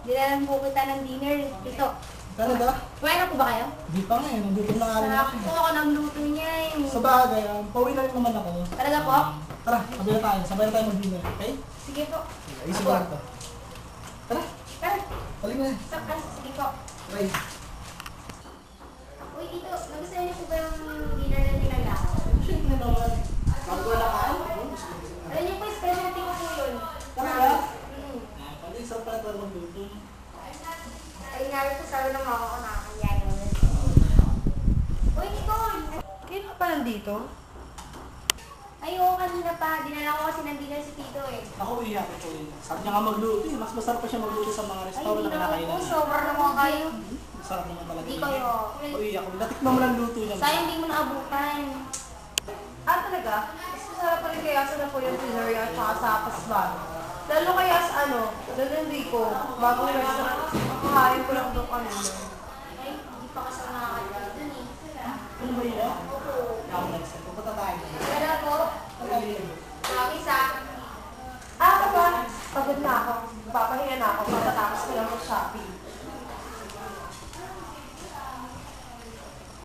Dinalan po kita ng dinner. Ito. Talaga? Kumain po ba kayo? Di pa nga eh, nandito na nga rin Sarap ako. po ako ng luto niya eh. Sa bagay, pauwi na rin naman ako. Talaga po? Tara, sabay na tayo mag-dinner, okay? Sige po. Easy lang to. Tara, Tara. paling na. Sige po. Try. Uy, dito. Nagustuhan niyo po ba yung dinner na nilalako? Siyempre naman. Bago na kain. Alam niyo po, specialty ko po yun. Talaga? Mm. Paling sarap pala tayo magluto. Ay, nga po sabi ng mama ko nakakaya yun. Uy, Nicole! Kailan ka pa nandito? Ay, oo, kanina pa. Dinala ko kasi ng dinner si Tito eh. Ako iyak ko yun. Sabi niya nga magluto eh. Mas masarap pa siya magluto sa mga Ay, restaurant hindi na naman kinakainan po. niya. Sobrang naman kayo. Masarap naman talaga. Hindi yun. kayo. Ako iyak ko. Natikman mo lang luto niya. Sayang hindi mo naabutan. Ah, talaga? Mas masarap pa rin kaya sa Napoleon at saka sa Pasban. Lalo kaya sa Don Enrico, bagong restaurant. Makahain ko lang doon kanina. Ay, hindi pa kasi ako nakakalimutan dun eh. Ano ba yun? Ako next time. Pupunta tayo. Kaya po, promise ah. Ah, ako ba? Pagod na ako. Papahinga na ako. Matatapos ko lang mag-shopping.